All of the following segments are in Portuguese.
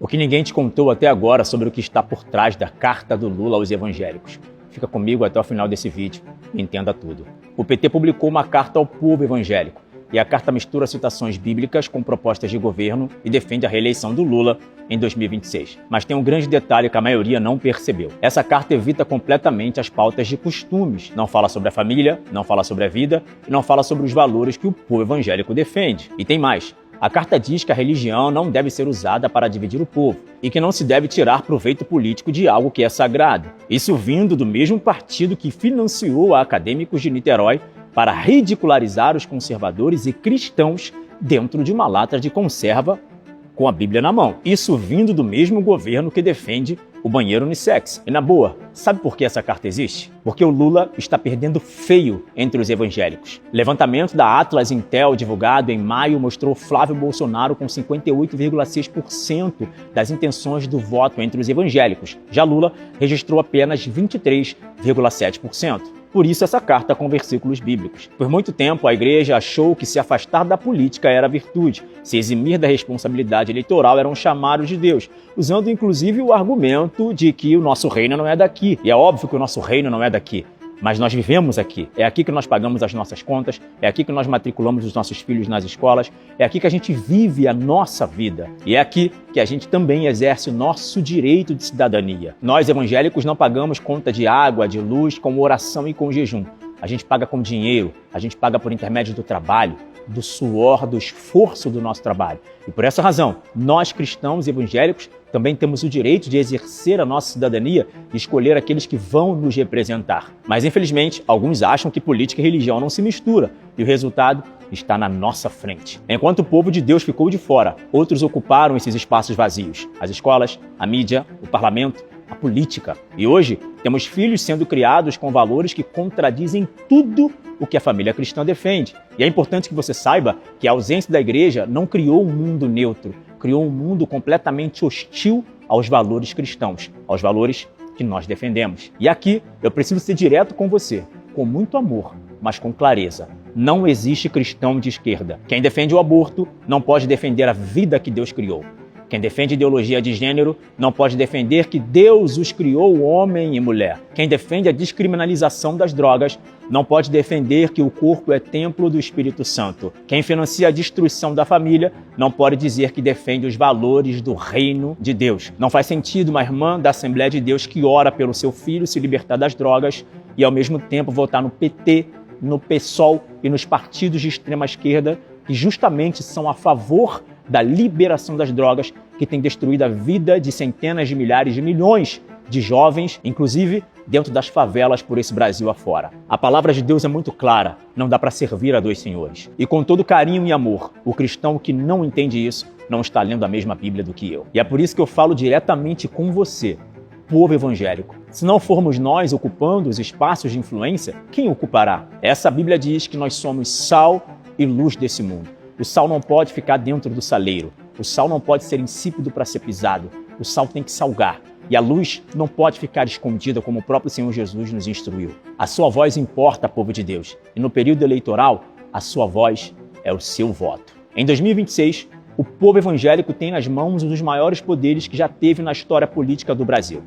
O que ninguém te contou até agora sobre o que está por trás da carta do Lula aos evangélicos. Fica comigo até o final desse vídeo e entenda tudo. O PT publicou uma carta ao povo evangélico e a carta mistura citações bíblicas com propostas de governo e defende a reeleição do Lula em 2026. Mas tem um grande detalhe que a maioria não percebeu. Essa carta evita completamente as pautas de costumes. Não fala sobre a família, não fala sobre a vida e não fala sobre os valores que o povo evangélico defende. E tem mais. A carta diz que a religião não deve ser usada para dividir o povo e que não se deve tirar proveito político de algo que é sagrado. Isso vindo do mesmo partido que financiou a acadêmicos de Niterói para ridicularizar os conservadores e cristãos dentro de uma lata de conserva com a Bíblia na mão. Isso vindo do mesmo governo que defende o banheiro unissex. E na boa, sabe por que essa carta existe? Porque o Lula está perdendo feio entre os evangélicos. Levantamento da Atlas Intel divulgado em maio mostrou Flávio Bolsonaro com 58,6% das intenções do voto entre os evangélicos. Já Lula registrou apenas 23,7%. Por isso essa carta com versículos bíblicos. Por muito tempo, a igreja achou que se afastar da política era virtude, se eximir da responsabilidade eleitoral era um chamado de Deus, usando inclusive o argumento de que o nosso reino não é daqui. E é óbvio que o nosso reino não é daqui, mas nós vivemos aqui. É aqui que nós pagamos as nossas contas, é aqui que nós matriculamos os nossos filhos nas escolas, é aqui que a gente vive a nossa vida. E é aqui que a gente também exerce o nosso direito de cidadania. Nós, evangélicos, não pagamos conta de água, de luz, com oração e com jejum. A gente paga com dinheiro, a gente paga por intermédio do trabalho, do suor, do esforço do nosso trabalho. E por essa razão, nós cristãos evangélicos também temos o direito de exercer a nossa cidadania e escolher aqueles que vão nos representar. Mas, infelizmente, alguns acham que política e religião não se misturam e o resultado está na nossa frente. Enquanto o povo de Deus ficou de fora, outros ocuparam esses espaços vazios. As escolas, a mídia, o parlamento, a política. E hoje temos filhos sendo criados com valores que contradizem tudo o que a família cristã defende. E é importante que você saiba que a ausência da igreja não criou um mundo neutro, criou um mundo completamente hostil aos valores cristãos, aos valores que nós defendemos. E aqui eu preciso ser direto com você, com muito amor, mas com clareza. Não existe cristão de esquerda. Quem defende o aborto não pode defender a vida que Deus criou. Quem defende ideologia de gênero não pode defender que Deus os criou homem e mulher. Quem defende a descriminalização das drogas não pode defender que o corpo é templo do Espírito Santo. Quem financia a destruição da família não pode dizer que defende os valores do reino de Deus. Não faz sentido uma irmã da Assembleia de Deus que ora pelo seu filho se libertar das drogas e ao mesmo tempo votar no PT, no PSOL e nos partidos de extrema esquerda que justamente são a favor da liberação das drogas, que tem destruído a vida de centenas de milhares de milhões de jovens, inclusive dentro das favelas por esse Brasil afora. A palavra de Deus é muito clara, não dá para servir a dois senhores. E com todo carinho e amor, o cristão que não entende isso não está lendo a mesma Bíblia do que eu. E é por isso que eu falo diretamente com você, povo evangélico. Se não formos nós ocupando os espaços de influência, quem ocupará? Essa Bíblia diz que nós somos sal e luz desse mundo. O sal não pode ficar dentro do saleiro. O sal não pode ser insípido para ser pisado. O sal tem que salgar. E a luz não pode ficar escondida, como o próprio Senhor Jesus nos instruiu. A sua voz importa, povo de Deus. E no período eleitoral, a sua voz é o seu voto. Em 2026, o povo evangélico tem nas mãos um dos maiores poderes que já teve na história política do Brasil.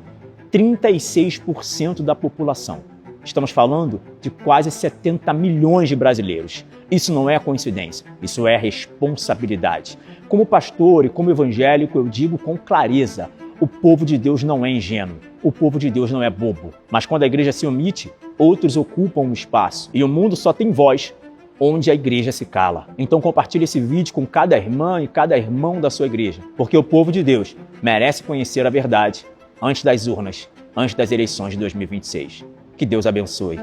36% da população. Estamos falando de quase 70 milhões de brasileiros. Isso não é coincidência, isso é responsabilidade. Como pastor e como evangélico, eu digo com clareza, o povo de Deus não é ingênuo, o povo de Deus não é bobo. Mas quando a igreja se omite, outros ocupam o espaço. E o mundo só tem voz onde a igreja se cala. Então compartilhe esse vídeo com cada irmã e cada irmão da sua igreja, porque o povo de Deus merece conhecer a verdade antes das urnas, antes das eleições de 2026. Que Deus abençoe.